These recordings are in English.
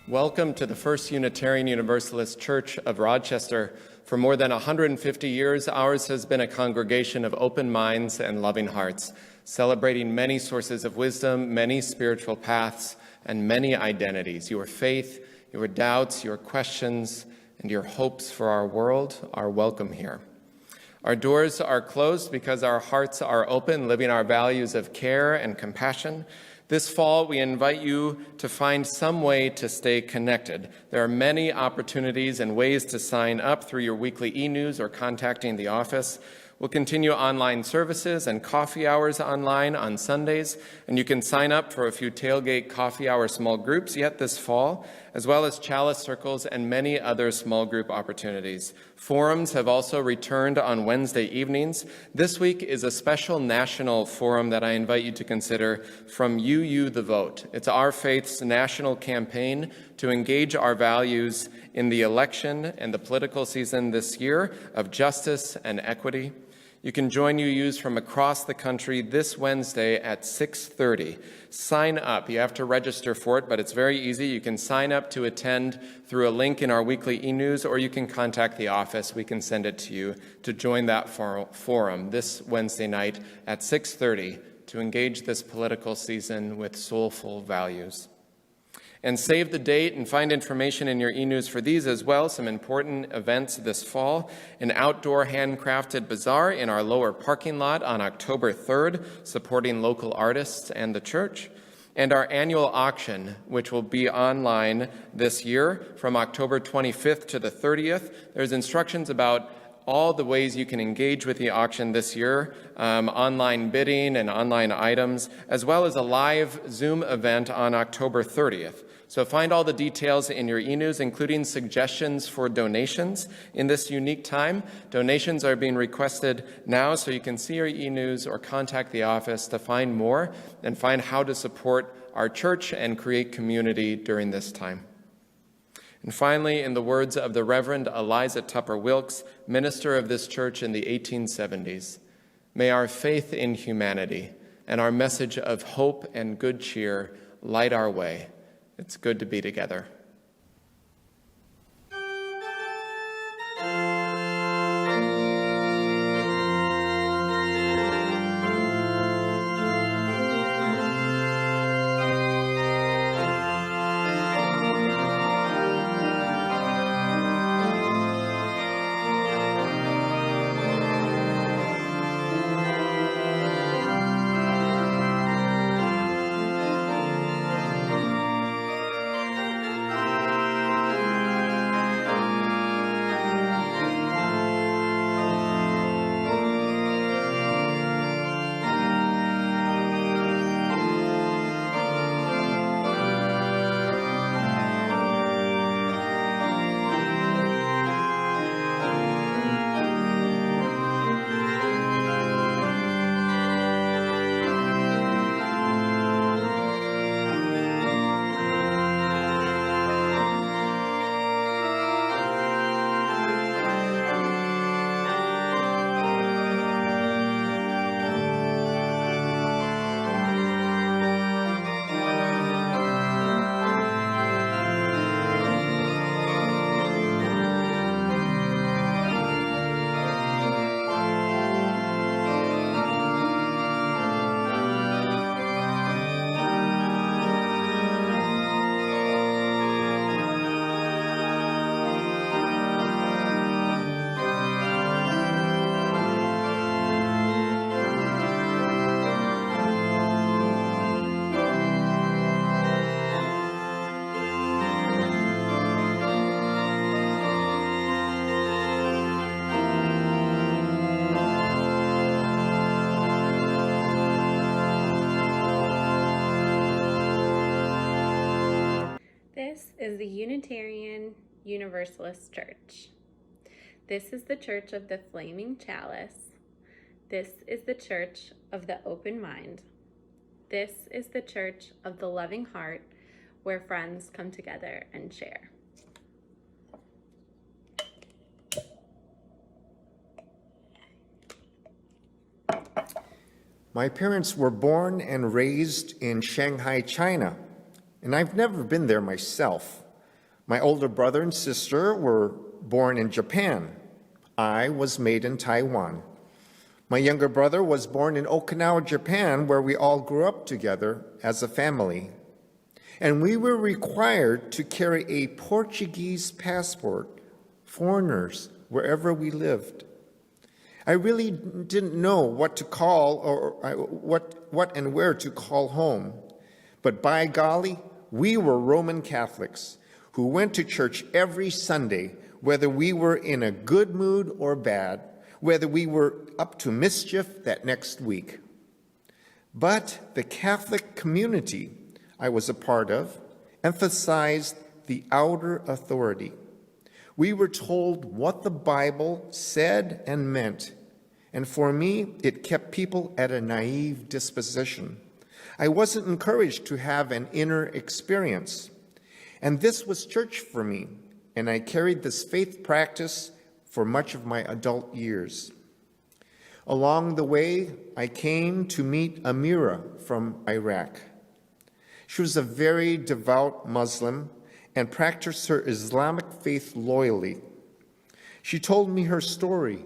Welcome to the First Unitarian Universalist Church of Rochester. For more than 150 years, ours has been a congregation of open minds and loving hearts, celebrating many sources of wisdom, many spiritual paths, and many identities. Your faith, your doubts, your questions, and your hopes for our world are welcome here. Our doors are closed because our hearts are open, living our values of care and compassion. This fall, we invite you to find some way to stay connected. There are many opportunities and ways to sign up through your weekly e-news or contacting the office. We'll continue online services and coffee hours online on Sundays, and you can sign up for a few tailgate coffee hour small groups yet this fall, as well as Chalice circles and many other small group opportunities. Forums have also returned on Wednesday evenings. This week is a special national forum that I invite you to consider, From You the Vote. It's our faith's national campaign to engage our values in the election and the political season this year of justice and equity. You can join UUs from across the country this Wednesday at 6:30. Sign up. You have to register for it, but it's very easy. You can sign up to attend through a link in our weekly e-news, or you can contact the office. We can send it to you to join that forum this Wednesday night at 6:30 to engage this political season with soulful values. And save the date and find information in your e-news for these as well, some important events this fall. An outdoor handcrafted bazaar in our lower parking lot on October 3rd, supporting local artists and the church. And our annual auction, which will be online this year from October 25th to the 30th. There's instructions about all the ways you can engage with the auction this year, online bidding and online items, as well as a live Zoom event on October 30th. So find all the details in your e-news, including suggestions for donations in this unique time. Donations are being requested now, so you can see your e-news or contact the office to find more and find how to support our church and create community during this time. And finally, in the words of the Reverend Eliza Tupper Wilkes, minister of this church in the 1870s, may our faith in humanity and our message of hope and good cheer light our way. It's good to be together. This is the Unitarian Universalist Church. This is the Church of the Flaming Chalice. This is the Church of the Open Mind. This is the Church of the Loving Heart, where friends come together and share. My parents were born and raised in Shanghai, China, and I've never been there myself. My older brother and sister were born in Japan. I was made in Taiwan. My younger brother was born in Okinawa, Japan, where we all grew up together as a family. And we were required to carry a Portuguese passport, foreigners, wherever we lived. I really didn't know what to call or what and where to call home. But by golly, we were Roman Catholics who went to church every Sunday, whether we were in a good mood or bad, whether we were up to mischief that next week. But the Catholic community I was a part of emphasized the outer authority. We were told what the Bible said and meant, and for me, it kept people at a naive disposition. I wasn't encouraged to have an inner experience. And this was church for me, and I carried this faith practice for much of my adult years. Along the way, I came to meet Amira from Iraq. She was a very devout Muslim and practiced her Islamic faith loyally. She told me her story.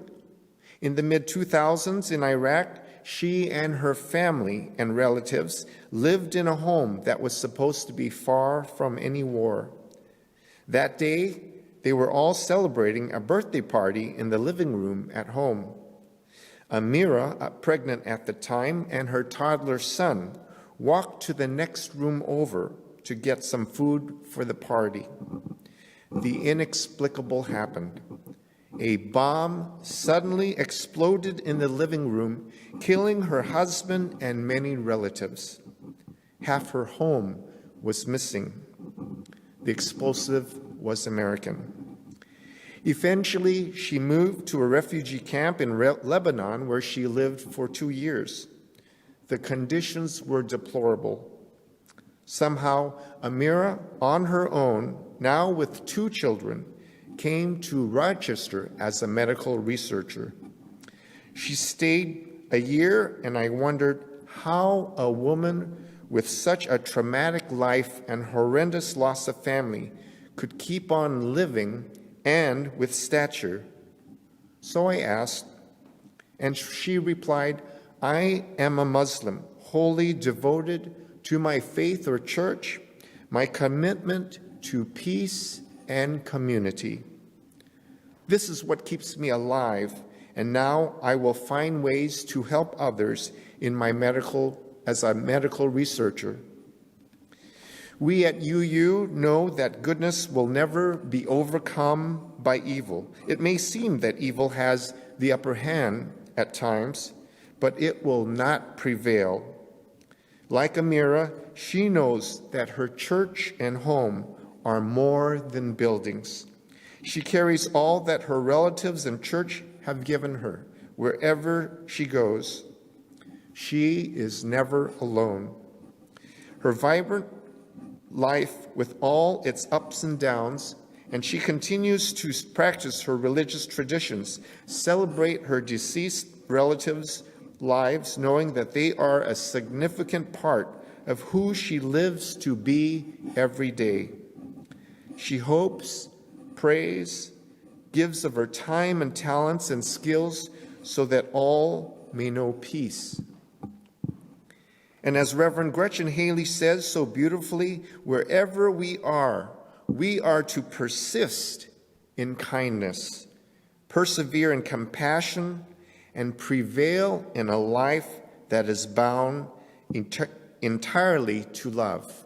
In the mid-2000s in Iraq, she and her family and relatives lived in a home that was supposed to be far from any war. That day, they were all celebrating a birthday party in the living room at home. Amira, pregnant at the time, and her toddler son walked to the next room over to get some food for the party. The inexplicable happened. A bomb suddenly exploded in the living room, killing her husband and many relatives. Half her home was missing. The explosive was American. Eventually, she moved to a refugee camp in Lebanon, where she lived for 2 years. The conditions were deplorable. Somehow, Amira, on her own, now with 2 children, came to Rochester as a medical researcher. She stayed a year, and I wondered how a woman with such a traumatic life and horrendous loss of family could keep on living and with stature. So I asked, and she replied, "I am a Muslim, wholly devoted to my faith or church, my commitment to peace and community. This is what keeps me alive, and now I will find ways to help others in my as a medical researcher." We at UU know that goodness will never be overcome by evil. It may seem that evil has the upper hand at times, but it will not prevail. Like Amira, she knows that her church and home are more than buildings. She carries all that her relatives and church have given her wherever she goes. She is never alone. Her vibrant life with all its ups and downs, and she continues to practice her religious traditions, celebrate her deceased relatives' lives, knowing that they are a significant part of who she lives to be every day. She hopes, prays, gives of her time and talents and skills so that all may know peace. And as Reverend Gretchen Haley says so beautifully, wherever we are to persist in kindness, persevere in compassion, and prevail in a life that is bound entirely to love.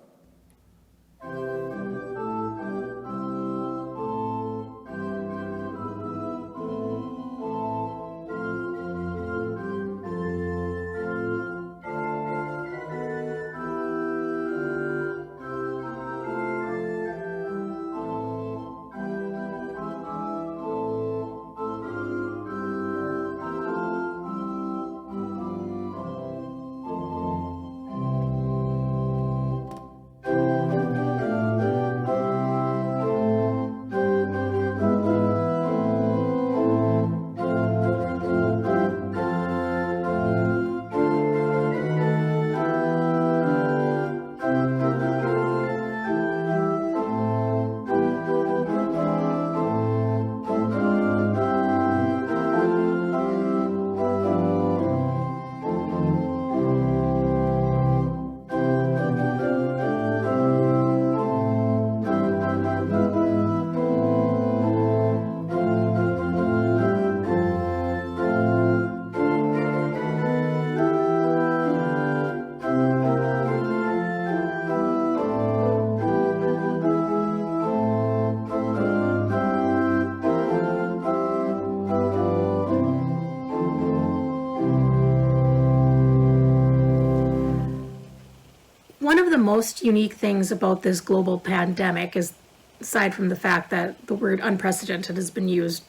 One of the most unique things about this global pandemic is, aside from the fact that the word unprecedented has been used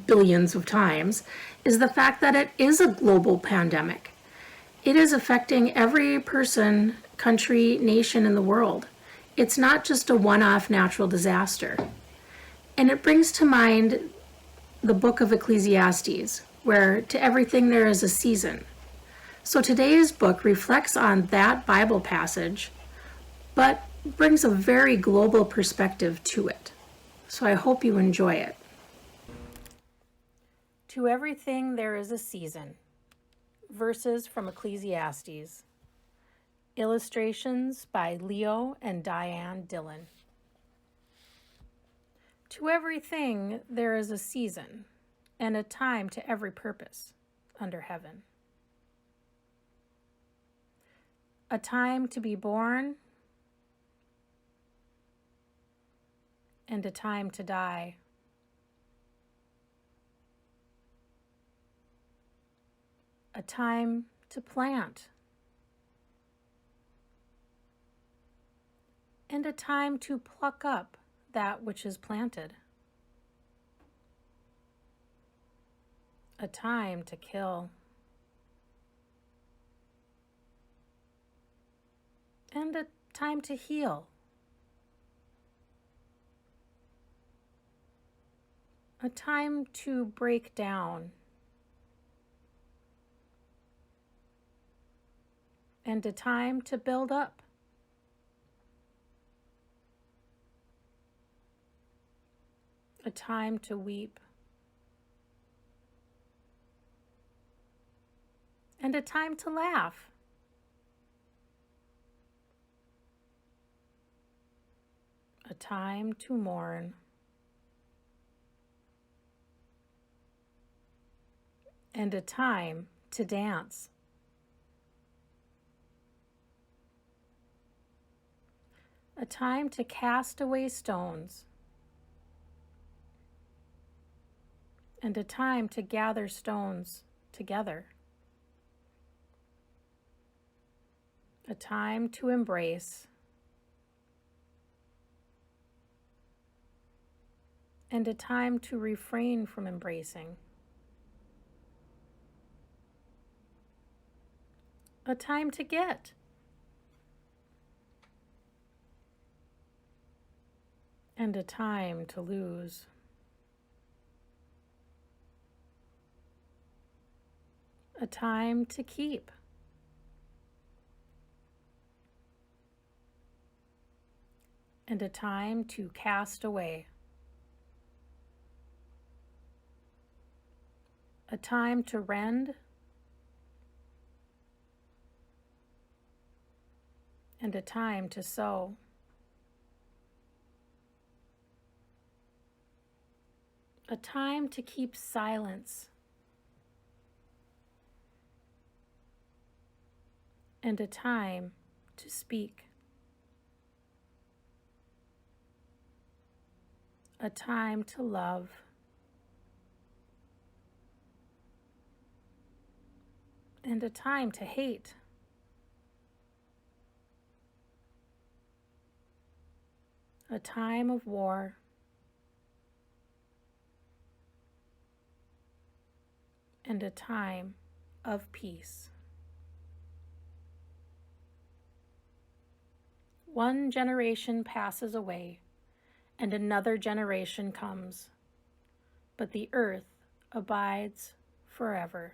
billions of times, is the fact that it is a global pandemic. It is affecting every person, country, nation in the world. It's not just a one-off natural disaster. And it brings to mind the book of Ecclesiastes, where to everything there is a season. So today's book reflects on that Bible passage, but brings a very global perspective to it. So I hope you enjoy it. To everything there is a season. Verses from Ecclesiastes. Illustrations by Leo and Daehn Dillon. To everything there is a season, and a time to every purpose under heaven. A time to be born, and a time to die. A time to plant, and a time to pluck up that which is planted. A time to kill, and a time to heal. A time to break down, and a time to build up. A time to weep, and a time to laugh. A time to mourn, and a time to dance. A time to cast away stones, and a time to gather stones together. A time to embrace, and a time to refrain from embracing. A time to get, and a time to lose. A time to keep, and a time to cast away. A time to rend, and a time to sow. A time to keep silence, and a time to speak. A time to love, and a time to hate. A time of war, and a time of peace. One generation passes away, and another generation comes, but the earth abides forever.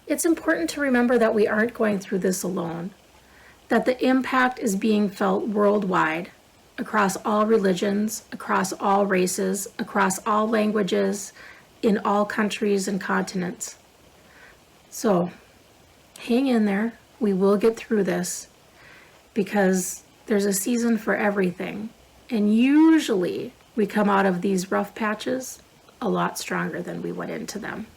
It's important to remember that we aren't going through this alone, that the impact is being felt worldwide, across all religions, across all races, across all languages, in all countries and continents. So, hang in there. We will get through this, because there's a season for everything. And usually we come out of these rough patches a lot stronger than we went into them.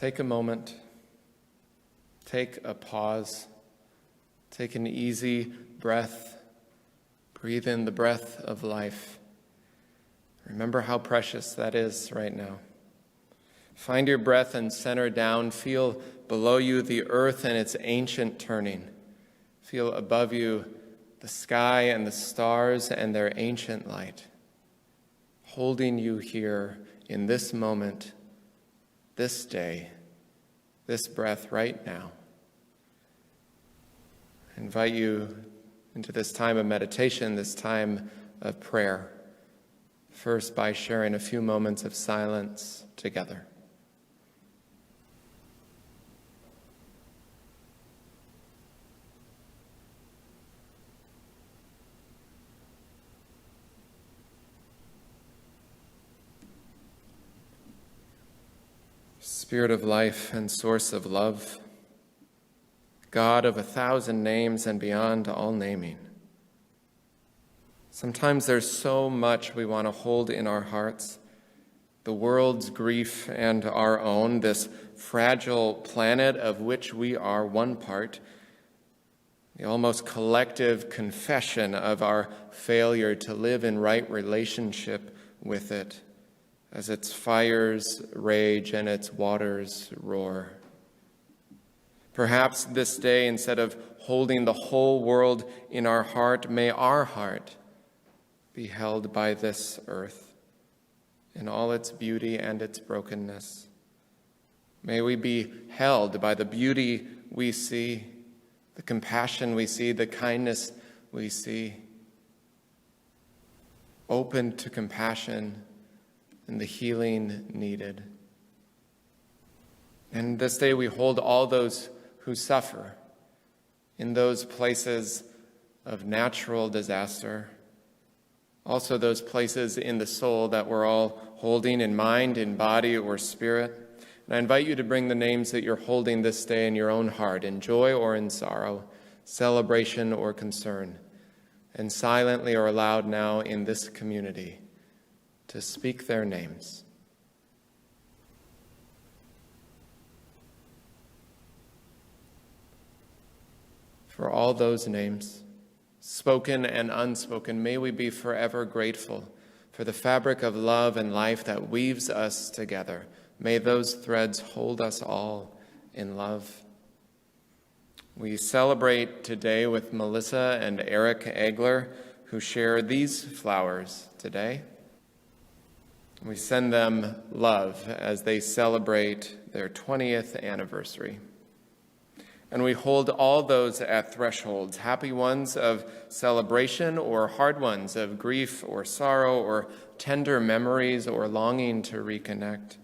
Take a moment. Take a pause. Take an easy breath. Breathe in the breath of life. Remember how precious that is right now. Find your breath and center down. Feel below you the earth and its ancient turning. Feel above you the sky and the stars and their ancient light. Holding you here in this moment, this day, this breath right now. I invite you into this time of meditation, this time of prayer. First, by sharing a few moments of silence together. Spirit of life and source of love, God of 1,000 names and beyond all naming. Sometimes there's so much we want to hold in our hearts, the world's grief and our own, this fragile planet of which we are one part, the almost collective confession of our failure to live in right relationship with it, as its fires rage and its waters roar. Perhaps this day, instead of holding the whole world in our heart, may our heart be held by this earth in all its beauty and its brokenness. May we be held by the beauty we see, the compassion we see, the kindness we see, open to compassion and the healing needed. And this day we hold all those who suffer in those places of natural disaster, also those places in the soul that we're all holding in mind, in body, or spirit. And I invite you to bring the names that you're holding this day in your own heart, in joy or in sorrow, celebration or concern, and silently or aloud now in this community to speak their names. For all those names, spoken and unspoken, may we be forever grateful for the fabric of love and life that weaves us together. May those threads hold us all in love. We celebrate today with Melissa and Eric Egler, who share these flowers today. We send them love as they celebrate their 20th anniversary. And we hold all those at thresholds, happy ones of celebration or hard ones of grief or sorrow or tender memories or longing to reconnect.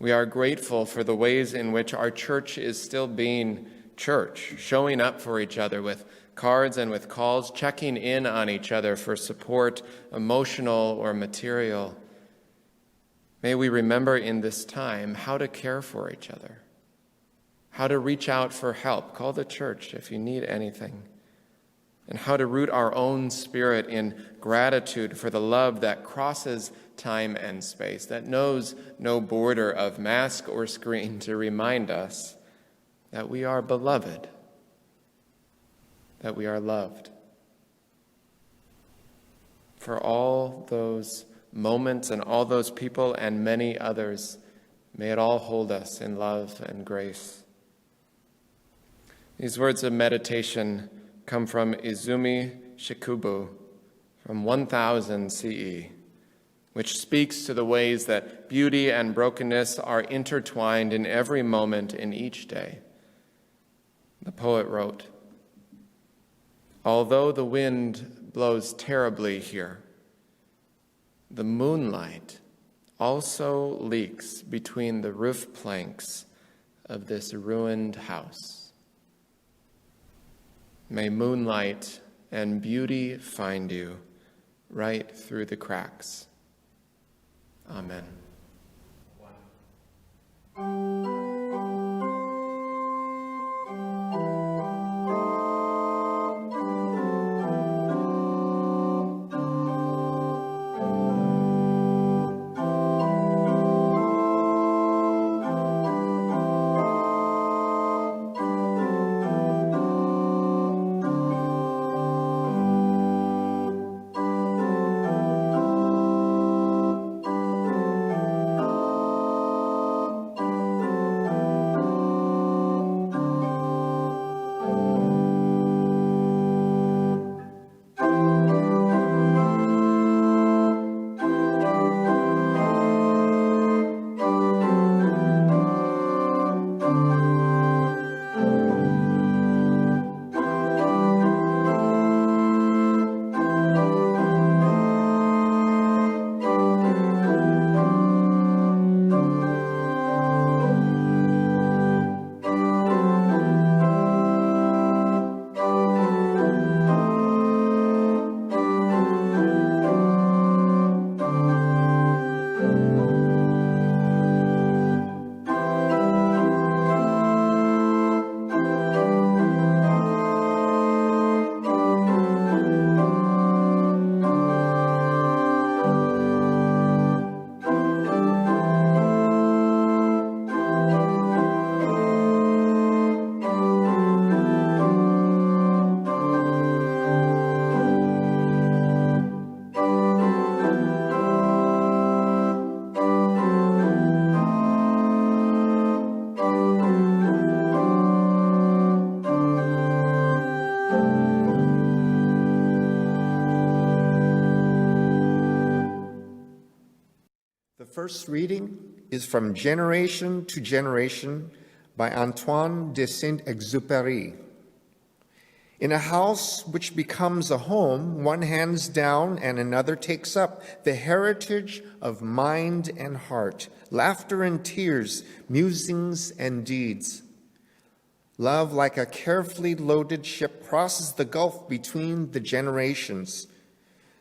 We are grateful for the ways in which our church is still being church, showing up for each other with cards and with calls, checking in on each other for support, emotional or material. May we remember in this time how to care for each other, how to reach out for help. Call the church if you need anything. And how to root our own spirit in gratitude for the love that crosses time and space, that knows no border of mask or screen, to remind us that we are beloved, that we are loved. For all those moments and all those people and many others, may it all hold us in love and grace. These words of meditation come from Izumi Shikubu from 1000 CE, which speaks to the ways that beauty and brokenness are intertwined in every moment in each day. The poet wrote, "Although the wind blows terribly here, the moonlight also leaks between the roof planks of this ruined house. May moonlight and beauty find you right through the cracks. Amen." first reading is from Generation to Generation by Antoine de Saint-Exupery. In a house which becomes a home, one hands down and another takes up the heritage of mind and heart, laughter and tears, musings and deeds. Love, like a carefully loaded ship, crosses the gulf between the generations.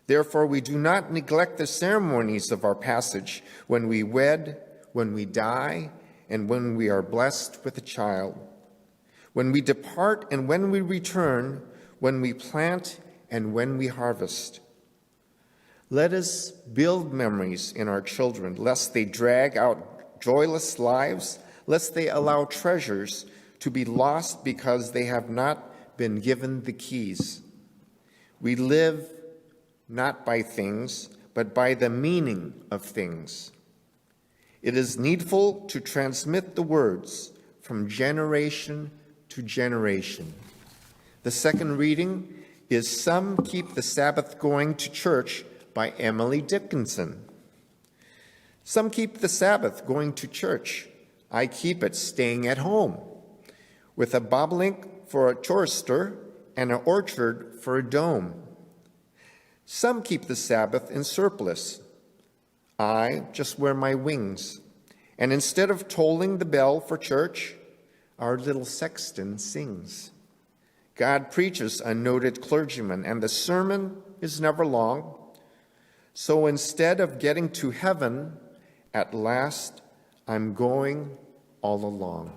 Therefore, we do not neglect the ceremonies of our passage when we wed, when we die, and when we are blessed with a child. When we depart and when we return, when we plant and when we harvest. Let us build memories in our children, lest they drag out joyless lives, lest they allow treasures to be lost because they have not been given the keys. We live not by things, but by the meaning of things. It is needful to transmit the words from generation to generation. The second reading is Some Keep the Sabbath Going to Church by Emily Dickinson. Some keep the Sabbath going to church. I keep it staying at home, with a bobolink for a chorister and an orchard for a dome. Some keep the Sabbath in surplice. I just wear my wings, and instead of tolling the bell for church, our little sexton sings. God preaches a noted clergyman, and the sermon is never long. So instead of getting to heaven, at last I'm going all along.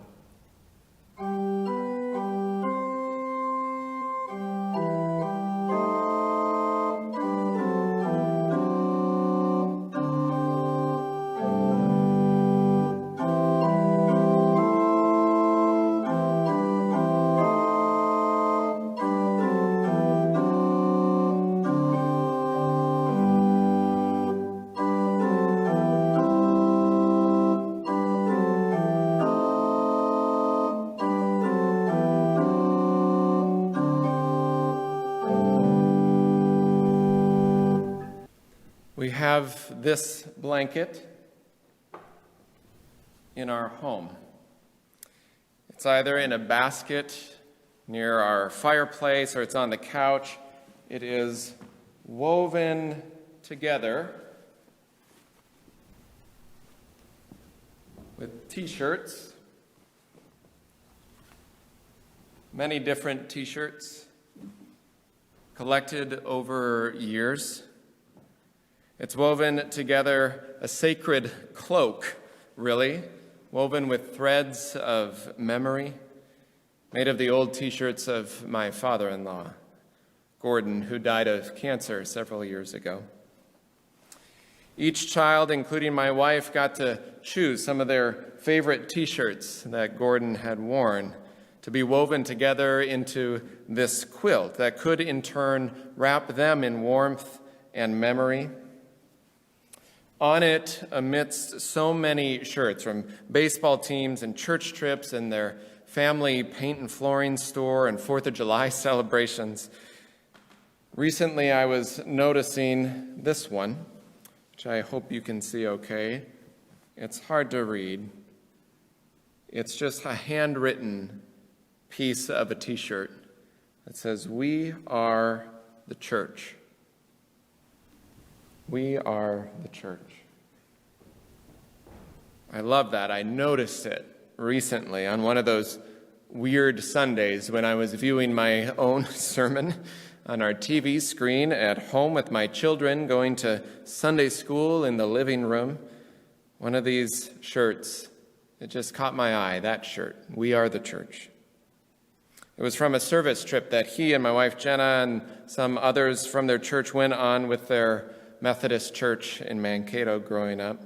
We have this blanket in our home. It's either in a basket near our fireplace or it's on the couch. It is woven together with t-shirts, many different t-shirts collected over years. It's woven together, a sacred cloak, really, woven with threads of memory, made of the old t-shirts of my father-in-law, Gordon, who died of cancer several years ago. Each child, including my wife, got to choose some of their favorite t-shirts that Gordon had worn to be woven together into this quilt that could in turn wrap them in warmth and memory. On it, amidst so many shirts from baseball teams and church trips and their family paint and flooring store and 4th of July celebrations, recently I was noticing this one, which I hope you can see okay. It's hard to read. It's just a handwritten piece of a t-shirt that says, "We are the church." We are the church. I love that. I noticed it recently on one of those weird Sundays when I was viewing my own sermon on our TV screen at home with my children going to Sunday school in the living room. One of these shirts, it just caught my eye, that shirt, "We are the church." It was from a service trip that he and my wife Jenna and some others from their church went on with their Methodist church in Mankato growing up.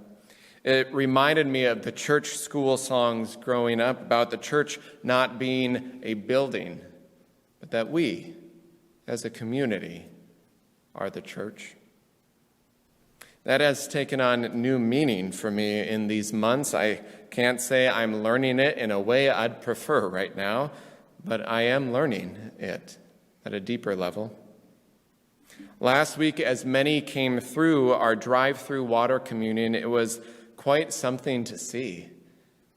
It reminded me of the church school songs growing up about the church not being a building, but that we, as a community, are the church. That has taken on new meaning for me in these months. I can't say I'm learning it in a way I'd prefer right now, but I am learning it at a deeper level. Last week, as many came through our drive-through water communion, it was quite something to see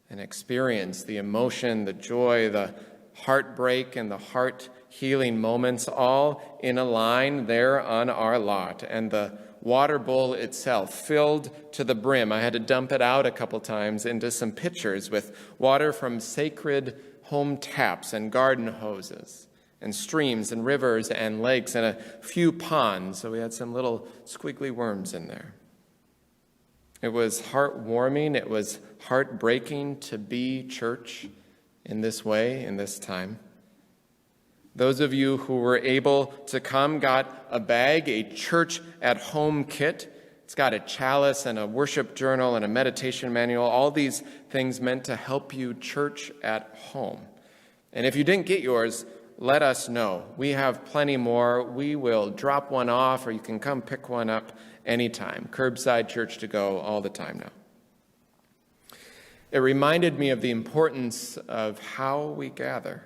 and experience. The emotion, the joy, the heartbreak, and the heart-healing moments all in a line there on our lot. And the water bowl itself filled to the brim. I had to dump it out a couple times into some pitchers with water from sacred home taps and garden hoses and streams and rivers and lakes and a few ponds. So we had some little squiggly worms in there. It was heartwarming. It was heartbreaking to be church in this way, in this time. Those of you who were able to come got a bag, a church at home kit. It's got a chalice and a worship journal and a meditation manual, all these things meant to help you church at home. And if you didn't get yours, let us know. We have plenty more. We will drop one off, or you can come pick one up anytime. Curbside church to go all the time now. It reminded me of the importance of how we gather.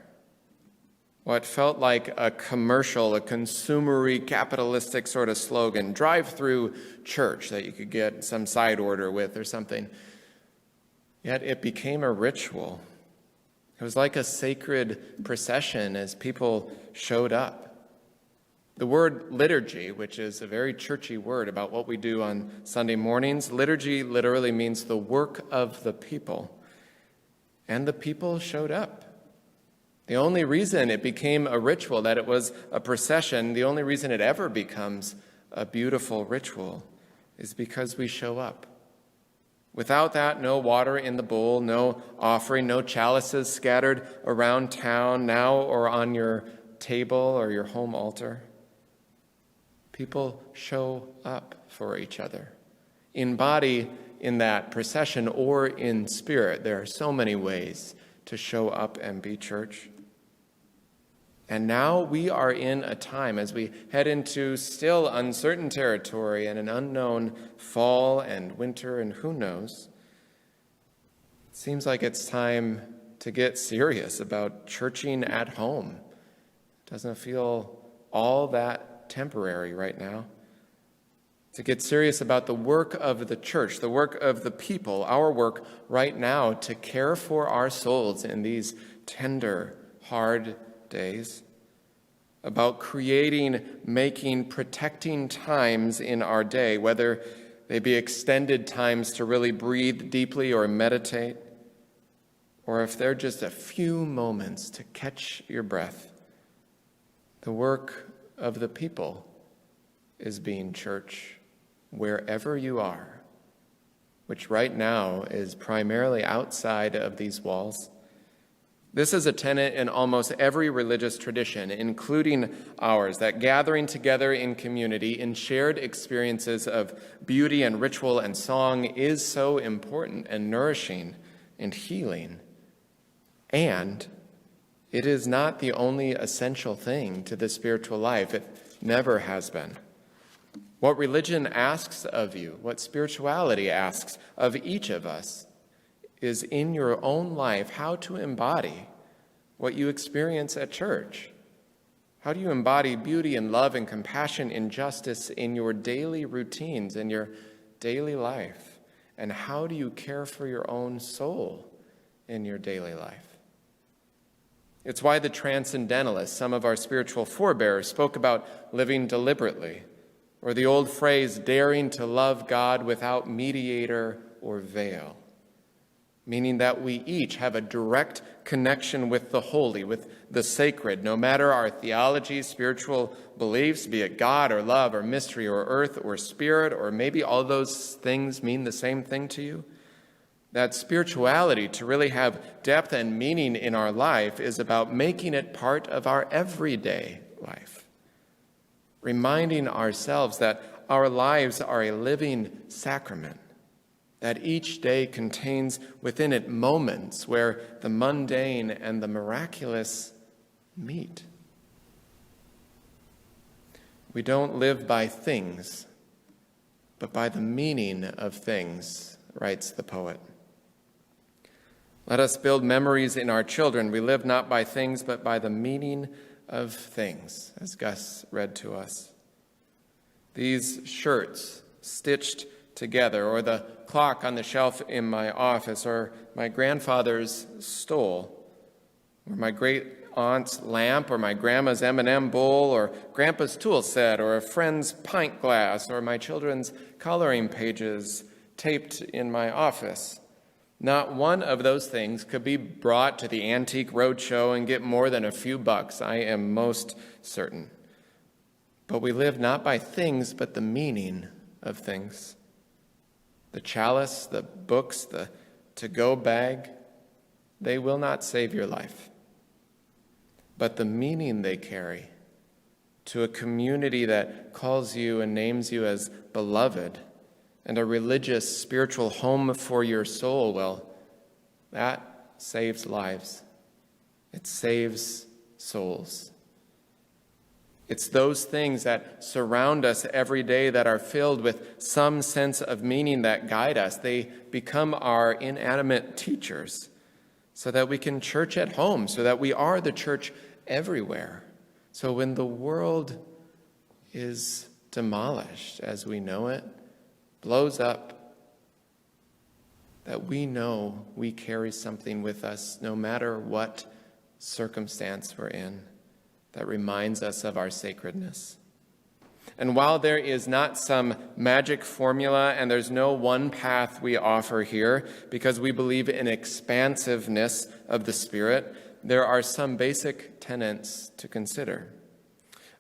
What felt like a commercial, a consumery, capitalistic sort of slogan, drive-through church that you could get some side order with or something. Yet it became a ritual. It was like a sacred procession as people showed up. The word liturgy, which is a very churchy word about what we do on Sunday mornings, liturgy literally means the work of the people. And the people showed up. The only reason it became a ritual, that it was a procession, the only reason it ever becomes a beautiful ritual is because we show up. Without that, no water in the bowl, no offering, no chalices scattered around town now or on your table or your home altar. People show up for each other, in body in that procession or in spirit. There are so many ways to show up and be church. And now we are in a time as we head into still uncertain territory and an unknown fall and winter and who knows. It seems like it's time to get serious about churching at home. It doesn't feel all that temporary right now. To get serious about the work of the church, the work of the people, our work right now to care for our souls in these tender, hard days, about creating, making, protecting times in our day, whether they be extended times to really breathe deeply or meditate, or if they're just a few moments to catch your breath. The work of the people is being church wherever you are, which right now is primarily outside of these walls. This is a tenet in almost every religious tradition, including ours, that gathering together in community in shared experiences of beauty and ritual and song is so important and nourishing and healing. And it is not the only essential thing to the spiritual life. It never has been. What religion asks of you, what spirituality asks of each of us, is in your own life how to embody what you experience at church. How do you embody beauty and love and compassion and justice in your daily routines, in your daily life? And how do you care for your own soul in your daily life? It's why the transcendentalists, some of our spiritual forebears, spoke about living deliberately, or the old phrase, daring to love God without mediator or veil. Meaning that we each have a direct connection with the holy, with the sacred, no matter our theology, spiritual beliefs, be it God or love or mystery or earth or spirit, or maybe all those things mean the same thing to you. That spirituality, to really have depth and meaning in our life, is about making it part of our everyday life. Reminding ourselves that our lives are a living sacrament, that each day contains within it moments where the mundane and the miraculous meet. We don't live by things, but by the meaning of things, writes the poet. Let us build memories in our children. We live not by things, but by the meaning of things, as Gus read to us. These shirts stitched together, or the clock on the shelf in my office, or my grandfather's stole, or my great aunt's lamp, or my grandma's M&M bowl, or grandpa's tool set, or a friend's pint glass, or my children's coloring pages taped in my office. Not one of those things could be brought to the antique roadshow and get more than a few bucks, I am most certain. But we live not by things, but the meaning of things. The chalice, the books, the to-go bag, they will not save your life. But the meaning they carry to a community that calls you and names you as beloved, and a religious, spiritual home for your soul, well, that saves lives. It saves souls. It's those things that surround us every day that are filled with some sense of meaning that guide us. They become our inanimate teachers so that we can church at home, so that we are the church everywhere. So when the world is demolished as we know it, blows up, that we know we carry something with us no matter what circumstance we're in that reminds us of our sacredness. And while there is not some magic formula and there's no one path we offer here because we believe in expansiveness of the Spirit, there are some basic tenets to consider.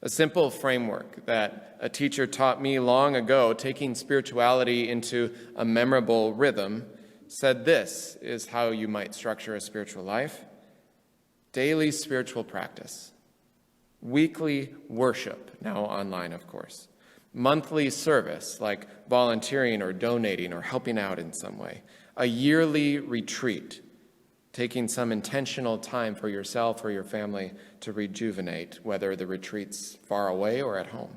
A simple framework that a teacher taught me long ago, taking spirituality into a memorable rhythm, said this is how you might structure a spiritual life. Daily spiritual practice. Weekly worship, now online, of course. Monthly service, like volunteering or donating or helping out in some way. A yearly retreat, taking some intentional time for yourself or your family to rejuvenate, whether the retreat's far away or at home.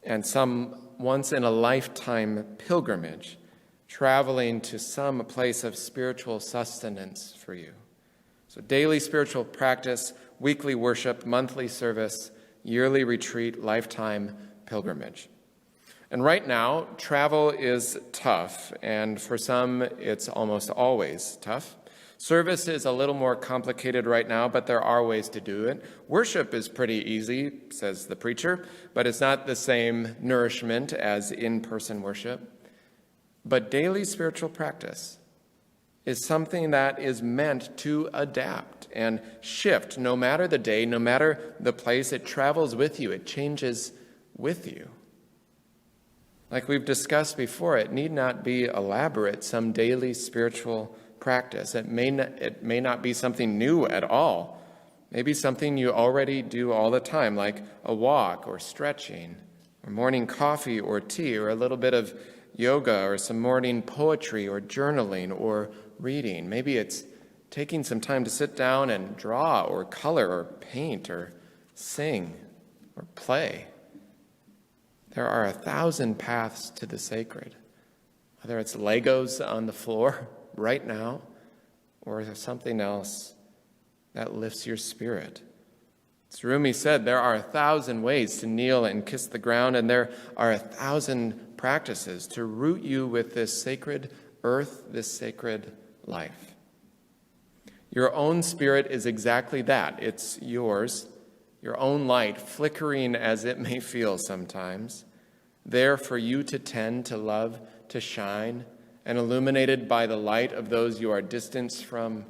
And some once-in-a-lifetime pilgrimage, traveling to some place of spiritual sustenance for you. So daily spiritual practice, weekly worship, monthly service, yearly retreat, lifetime pilgrimage. And right now, travel is tough, and for some, it's almost always tough. Service is a little more complicated right now, but there are ways to do it. Worship is pretty easy, says the preacher, but it's not the same nourishment as in-person worship. But daily spiritual practice is something that is meant to adapt and shift no matter the day, no matter the place. It travels with you. It changes with you. Like we've discussed before, it need not be elaborate, some daily spiritual practice. It may not be something new at all. Maybe something you already do all the time, like a walk or stretching, or morning coffee or tea, or a little bit of yoga, or some morning poetry or journaling or reading. Maybe it's taking some time to sit down and draw or color or paint or sing or play. There are 1,000 paths to the sacred, whether it's Legos on the floor right now or something else that lifts your spirit. As Rumi said, there are 1,000 ways to kneel and kiss the ground, and there are 1,000 practices to root you with this sacred earth, this sacred life. Your own spirit is exactly that. It's yours, your own light, flickering as it may feel sometimes, there for you to tend, to love, to shine, and illuminated by the light of those you are distanced from,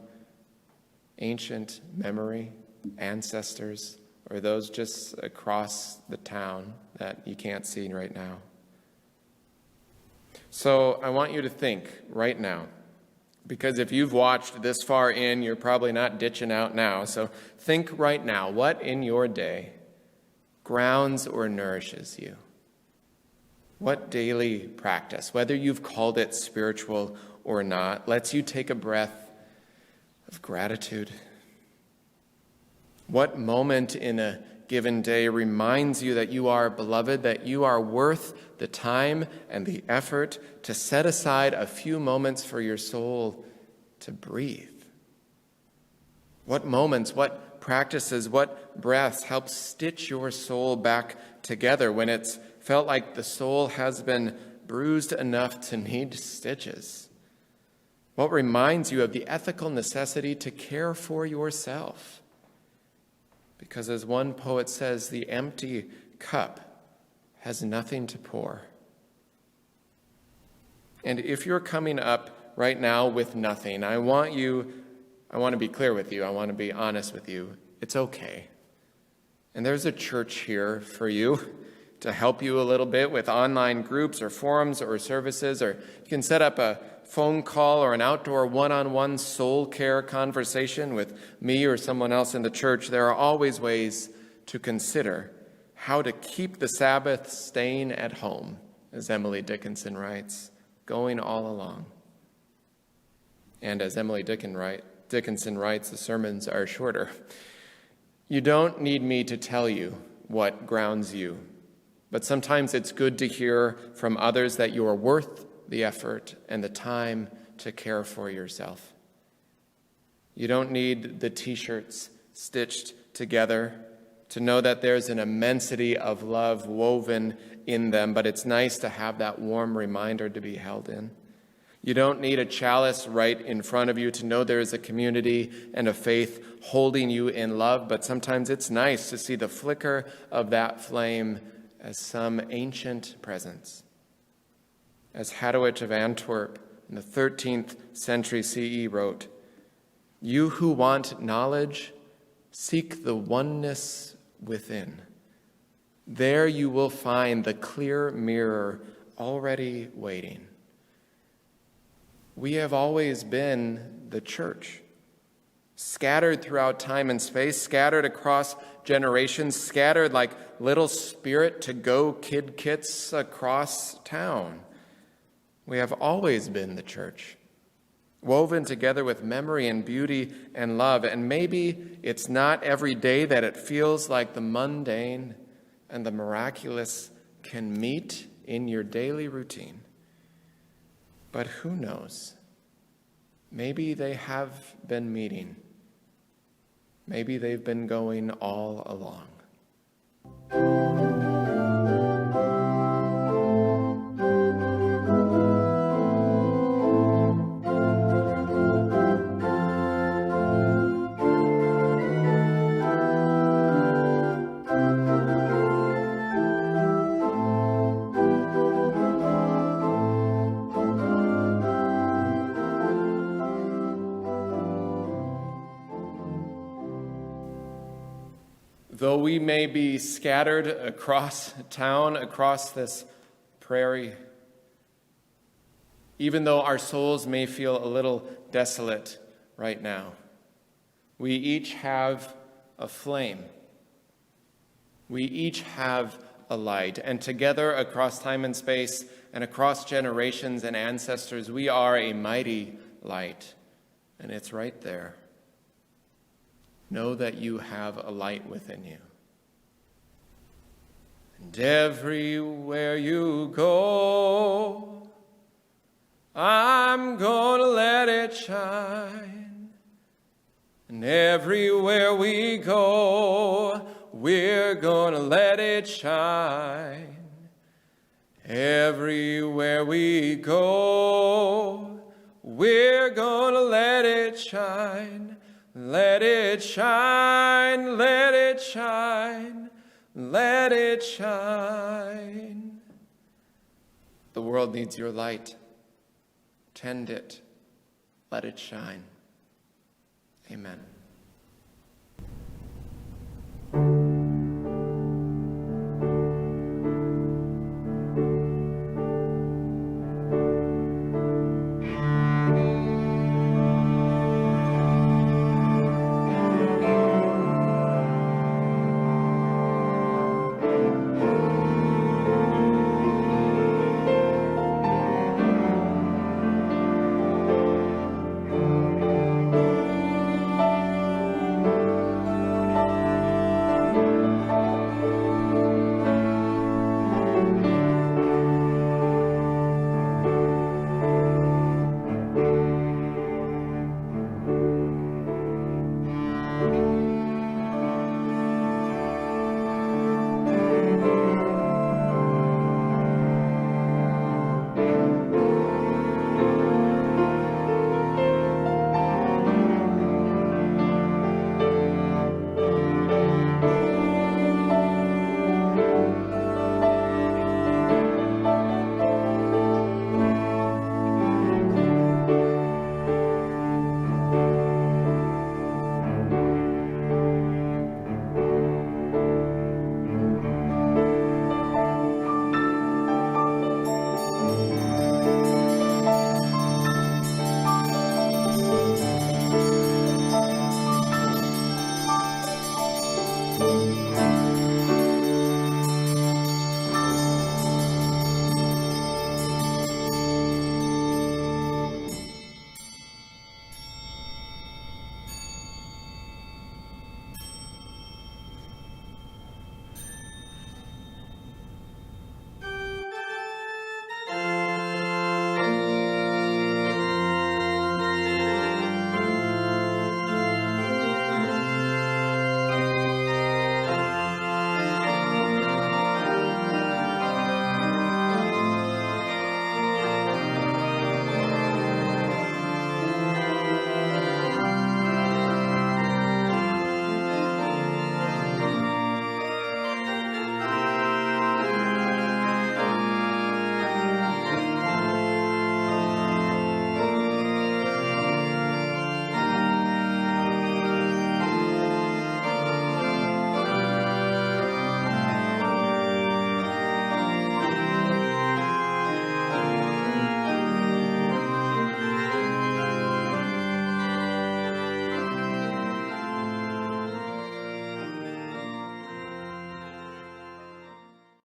ancient memory, ancestors, or those just across the town that you can't see right now. So I want you to think right now, because if you've watched this far in, you're probably not ditching out now. So think right now, what in your day grounds or nourishes you? What daily practice, whether you've called it spiritual or not, lets you take a breath of gratitude? What moment in a given day reminds you that you are beloved, that you are worth the time and the effort to set aside a few moments for your soul to breathe? What moments, what practices, what breaths help stitch your soul back together when it's felt like the soul has been bruised enough to need stitches? What reminds you of the ethical necessity to care for yourself? Because as one poet says, the empty cup has nothing to pour. And if you're coming up right now with nothing, I want to be clear with you. I want to be honest with you. It's okay. And there's a church here for you to help you a little bit with online groups or forums or services, or you can set up a phone call or an outdoor one-on-one soul care conversation with me or someone else in the church. There are always ways to consider how to keep the Sabbath staying at home, as Emily Dickinson writes, going all along. And as Emily Dickinson writes, the sermons are shorter. You don't need me to tell you what grounds you, but sometimes it's good to hear from others that you are worth the effort and the time to care for yourself. You don't need the t-shirts stitched together to know that there's an immensity of love woven in them, but it's nice to have that warm reminder to be held in. You don't need a chalice right in front of you to know there is a community and a faith holding you in love, but sometimes it's nice to see the flicker of that flame as some ancient presence. As Hadowich of Antwerp in the 13th century CE wrote, "You who want knowledge, seek the oneness within. There you will find the clear mirror already waiting." We have always been the church, scattered throughout time and space, scattered across generations, scattered like little spirit-to-go kid kits across town. We have always been the church, woven together with memory and beauty and love. And maybe it's not every day that it feels like the mundane and the miraculous can meet in your daily routine. But who knows? Maybe they have been meeting. Maybe they've been going all along. Though we may be scattered across town, across this prairie, even though our souls may feel a little desolate right now, we each have a flame. We each have a light, and together across time and space and across generations and ancestors, we are a mighty light, and it's right there. Know that you have a light within you. And everywhere you go, I'm gonna let it shine. And everywhere we go, we're gonna let it shine. Everywhere we go, we're gonna let it shine. Let it shine, let it shine, let it shine. The world needs your light. Tend it. Let it shine. Amen.